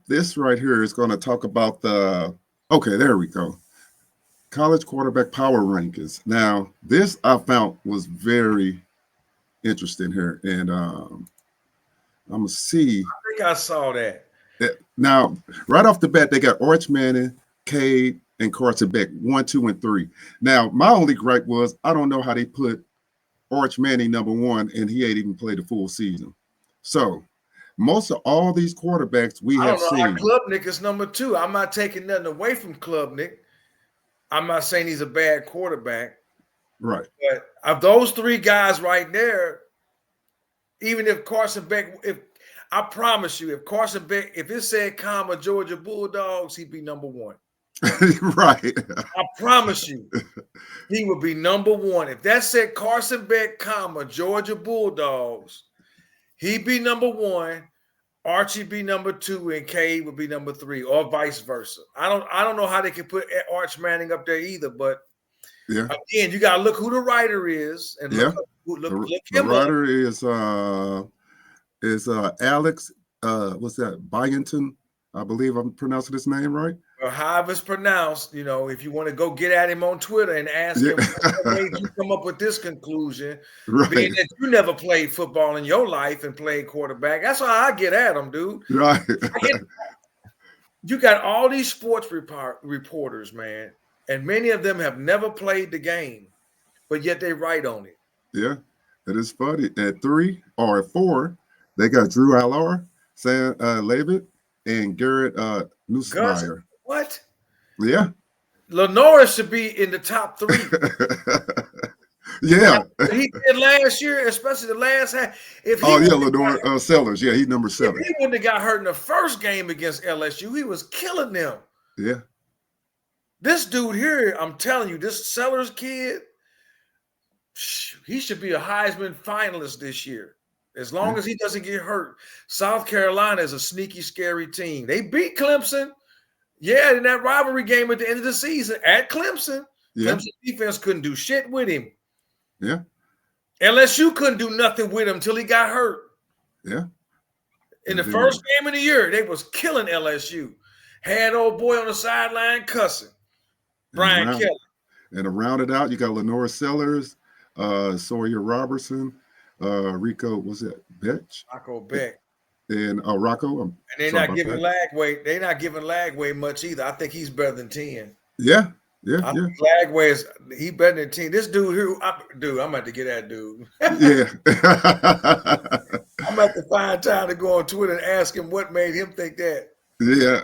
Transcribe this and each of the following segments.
this right here is going to talk about okay, there we go. College quarterback power rankings. Now, this I found was very interesting here. And I'm going to see. I think I saw that. Now, right off the bat, they got Arch Manning, Cade, and Carson Beck, 1, 2, and 3. Now, my only gripe was I don't know how they put Arch Manning number 1, and he ain't even played a full season. So, most of all these quarterbacks we have seen. Our Klubnik is number 2. I'm not taking nothing away from Klubnik. I'm not saying he's a bad quarterback. Right. But of those 3 guys right there, even if Carson Beck, I promise you, if Carson Beck, if it said comma Georgia Bulldogs, he'd be number 1. Right. I promise you, he would be number 1. If that said Carson Beck, comma Georgia Bulldogs, he'd be number 1. Archie be number 2, and Cade would be number 3, or vice versa. I don't know how they can put Arch Manning up there either, but again, you gotta look who the writer is, and look the writer is Alex. What's that? Byington, I believe I'm pronouncing his name right. Or however it's pronounced, if you want to go get at him on Twitter and ask him what made you come up with this conclusion, being that you never played football in your life and played quarterback. That's how I get at him, dude. Right. You got all these sports reporters, man, and many of them have never played the game, but yet they write on it. Yeah, it is funny. At 3 or at 4, they got Drew Allor, Sam Levitt, and Garrett Nussmeier. What? Yeah. Lenora should be in the top 3. Yeah. He did last year, especially the last half. Lenore Sellers. Yeah, he's number 7. If he wouldn't have got hurt in the first game against LSU, he was killing them. Yeah. This dude here, I'm telling you, this Sellers kid, he should be a Heisman finalist this year. As long as he doesn't get hurt. South Carolina is a sneaky, scary team. They beat Clemson. Yeah, in that rivalry game at the end of the season at Clemson. Yeah. Clemson defense couldn't do shit with him. Yeah. LSU couldn't do nothing with him until he got hurt. Yeah. In the first game of the year, they was killing LSU. Had old boy on the sideline cussing. Brian Kelly. And to round it out, you got Lenore Sellers, Sawyer Robertson, Rico, what's that? Rocco Beck. And Rocco. And they're not giving Lagway. They're not giving Lagway much either. I think he's better than 10. Yeah. I think Lagway he better than 10. This dude here, I'm about to get that dude. Yeah. I'm about to find time to go on Twitter and ask him what made him think that. Yeah.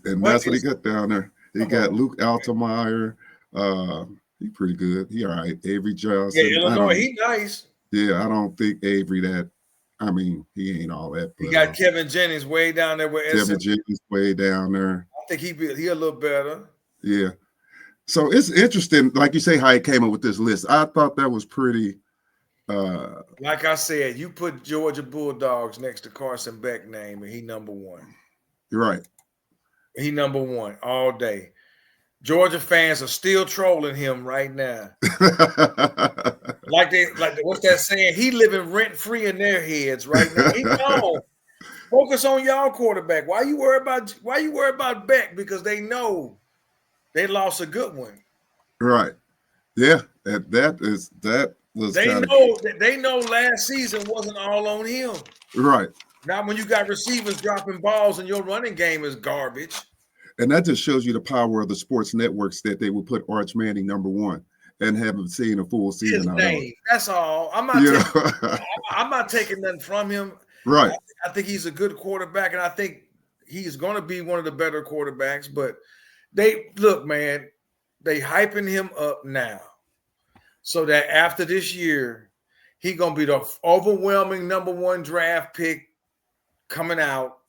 And that's what he got down there. He got Luke Altemeyer. He's pretty good. He all right. Avery Johnson. Yeah, Illinois, he nice. Yeah, I don't think Avery he ain't all that. He got Kevin Jennings way down there. Kevin Jennings way down there. I think he a little better. Yeah. So it's interesting, like you say, how he came up with this list. I thought that was pretty. Like I said, you put Georgia Bulldogs next to Carson Beck name, and he number 1. You're right. He number 1 all day. Georgia fans are still trolling him right now. like what's that saying? He living rent free in their heads right now. He know. Focus on y'all quarterback. Why you worry about Beck? Because they know they lost a good one. Right. Yeah. That was. They know last season wasn't all on him. Right. Now when you got receivers dropping balls and your running game is garbage. And that just shows you the power of the sports networks that they would put Arch Manning number 1 and haven't seen a full season. His name. That's all. I'm not taking nothing from him. Right. I think he's a good quarterback, and I think he's going to be one of the better quarterbacks. But they hyping him up now, so that after this year, he's going to be the overwhelming number 1 draft pick coming out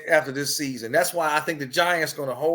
after this season. That's why I think the Giants going to hold